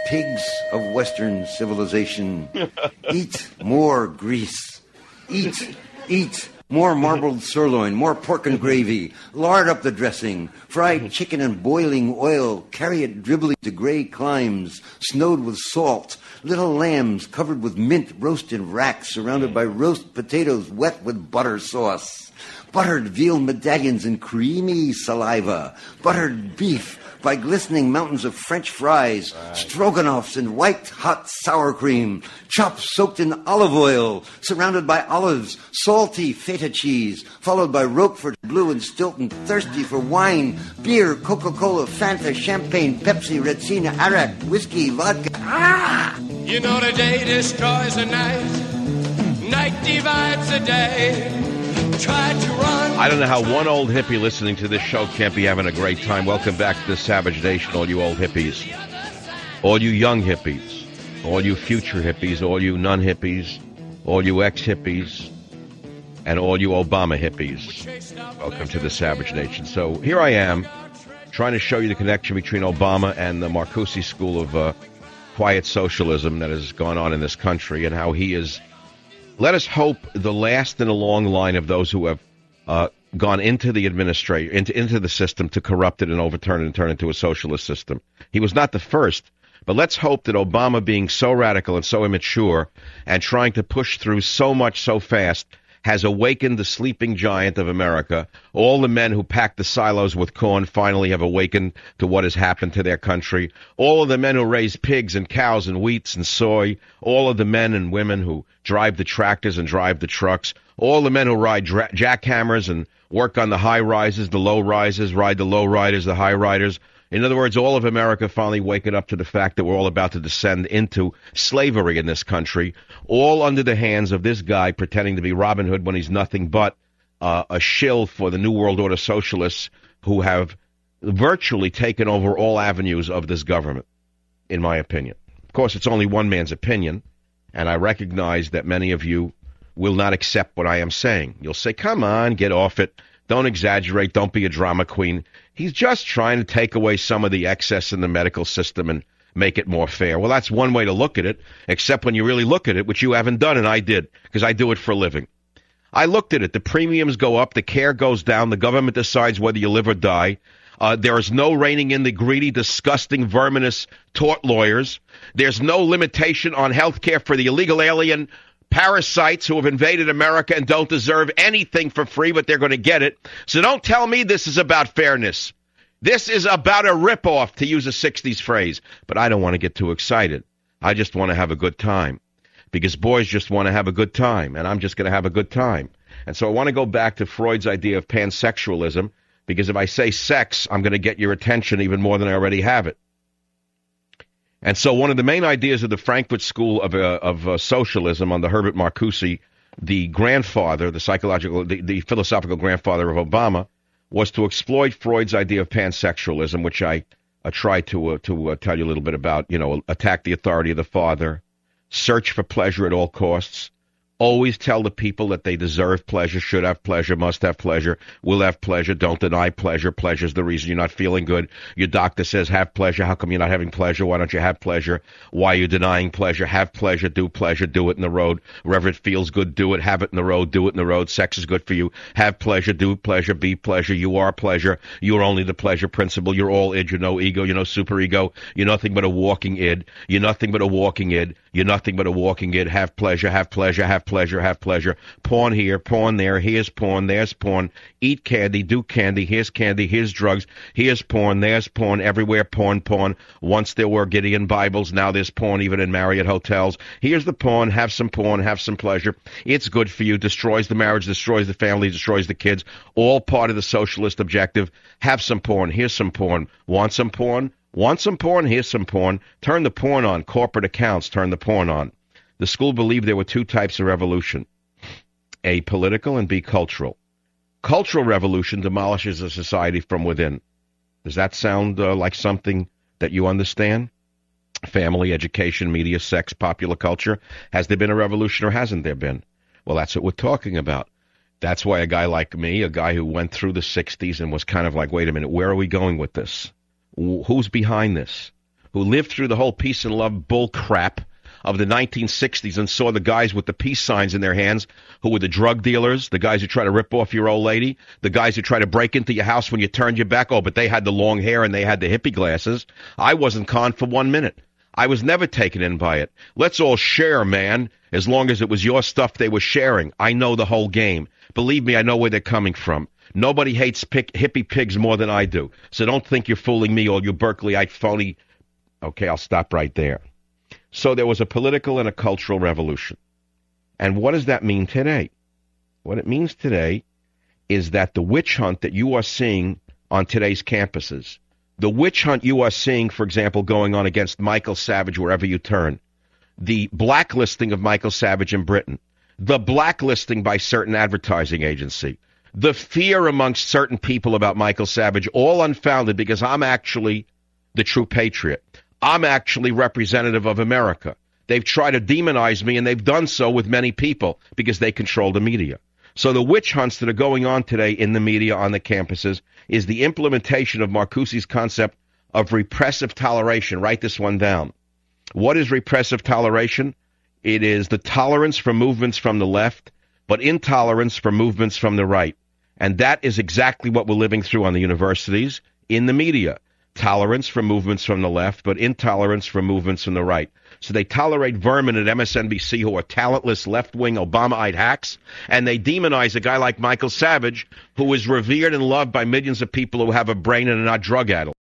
Pigs of Western civilization, eat more grease. Eat more marbled sirloin, more pork and gravy. Lard up the dressing. Fried chicken in boiling oil. Carry it dribbling to gray climes, snowed with salt. Little lambs covered with mint roast in racks, surrounded by roast potatoes wet with butter sauce. Buttered veal medallions in creamy saliva. Buttered beef by glistening mountains of French fries, stroganoffs in white hot sour cream, chops soaked in olive oil, surrounded by olives, salty feta cheese, followed by Roquefort Blue and Stilton, thirsty for wine, beer, Coca-Cola, Fanta, champagne, Pepsi, Retsina, Arak, whiskey, vodka. Ah! You know the day destroys the night, night divides the day. Tried to run. I don't know how one old hippie listening to this show can't be having a great time. Welcome back to the Savage Nation, all you old hippies, all you young hippies, all you future hippies, all you non-hippies, all you ex-hippies, and all you Obama hippies. Welcome to the Savage Nation. So here I am, trying to show you the connection between Obama and the Marcuse school of quiet socialism that has gone on in this country, and how he is, let us hope, the last in a long line of those who have gone into the into the system to corrupt it and overturn it and turn it into a socialist system. He was not the first, but let's hope that Obama, being so radical and so immature and trying to push through so much so fast, has awakened the sleeping giant of America. All the men who packed the silos with corn finally have awakened to what has happened to their country. All of the men who raise pigs and cows and wheats and soy. All of the men and women who drive the tractors and drive the trucks. All the men who ride jackhammers and work on the high rises, the low rises, ride the low riders, the high riders. In other words, all of America finally waking up to the fact that we're all about to descend into slavery in this country, all under the hands of this guy pretending to be Robin Hood when he's nothing but a shill for the New World Order socialists who have virtually taken over all avenues of this government, in my opinion. Of course, it's only one man's opinion, and I recognize that many of you will not accept what I am saying. You'll say, come on, get off it. Don't exaggerate. Don't be a drama queen. He's just trying to take away some of the excess in the medical system and make it more fair. Well, that's one way to look at it, except when you really look at it, which you haven't done, and I did, because I do it for a living. I looked at it. The premiums go up. The care goes down. The government decides whether you live or die. There is no reining in the greedy, disgusting, verminous tort lawyers. There's no limitation on health care for the illegal alien parasites who have invaded America and don't deserve anything for free, but they're going to get it. So don't tell me this is about fairness. This is about a ripoff, to use a 60s phrase. But I don't want to get too excited. I just want to have a good time, because boys just want to have a good time, and I'm just going to have a good time. And so I want to go back to Freud's idea of pansexualism, because if I say sex, I'm going to get your attention even more than I already have it. And so one of the main ideas of the Frankfurt School of Socialism under Herbert Marcuse, the grandfather, the philosophical grandfather of Obama, was to exploit Freud's idea of pansexualism, which I tried to tell you a little bit about. You know, attack the authority of the father, search for pleasure at all costs, always tell the people that they deserve pleasure, should have pleasure, must have pleasure, will have pleasure, don't deny pleasure. Pleasure is the reason you're not feeling good. Your doctor says have pleasure. How come you're not having pleasure? Why don't you have pleasure? Why are you denying pleasure? Have pleasure, do it in the road. Wherever it feels good, do it. Have it in the road, do it in the road. Sex is good for you. Have pleasure, do pleasure, be pleasure. You are pleasure. You are only the pleasure principle. You're all id. You're no ego. You're no super ego. You're nothing but a walking id. You're nothing but a walking id. You're nothing but a walking id. Have pleasure, have pleasure, have pleasure, have pleasure. Porn here, porn there. Here's porn, there's porn. Eat candy, do candy. Here's drugs. Here's porn, there's porn. Everywhere porn, porn. Once there were Gideon Bibles, now there's porn even in Marriott hotels. Here's the porn, have some pleasure. It's good for you. Destroys the marriage, destroys the family, destroys the kids. All part of the socialist objective. Have some porn, here's some porn. Want some porn? Want some porn? Here's some porn. Turn the porn on. Corporate accounts, turn the porn on. The school believed there were two types of revolution, A, political, and B, cultural. Cultural revolution demolishes a society from within. Does that sound like something that you understand? Family, education, media, sex, popular culture. Has there been a revolution or hasn't there been? Well, that's what we're talking about. That's why a guy like me, a guy who went through the 60s and was kind of like, wait a minute, where are we going with this? Who's behind this? who lived through the whole peace and love bull crap of the 1960s and saw the guys with the peace signs in their hands who were the drug dealers, the guys who try to rip off your old lady, the guys who try to break into your house when you turned your back. Oh, but they had the long hair and they had the hippie glasses. I wasn't conned for 1 minute. I was never taken in by it. Let's all share, man, as long as it was your stuff they were sharing. I know the whole game. Believe me, I know where they're coming from. Nobody hates hippie pigs more than I do. So don't think you're fooling me, all you Berkeleyite phony. Okay, I'll stop right there. So there was a political and a cultural revolution. And what does that mean today? What it means today is that the witch hunt that you are seeing on today's campuses, the witch hunt you are seeing, for example, going on against Michael Savage wherever you turn, the blacklisting of Michael Savage in Britain, the blacklisting by certain advertising agency, the fear amongst certain people about Michael Savage, all unfounded because I'm actually the true patriot. I'm actually representative of America. They've tried to demonize me, and they've done so with many people because they control the media. So the witch hunts that are going on today in the media on the campuses is the implementation of Marcuse's concept of repressive toleration. Write this one down. What is repressive toleration? It is the tolerance for movements from the left, but intolerance for movements from the right. And that is exactly what we're living through on the universities, in the media. Tolerance for movements from the left, but intolerance for movements from the right. So they tolerate vermin at MSNBC who are talentless left-wing Obama-ite hacks, and they demonize a guy like Michael Savage, who is revered and loved by millions of people who have a brain and are not drug addicts.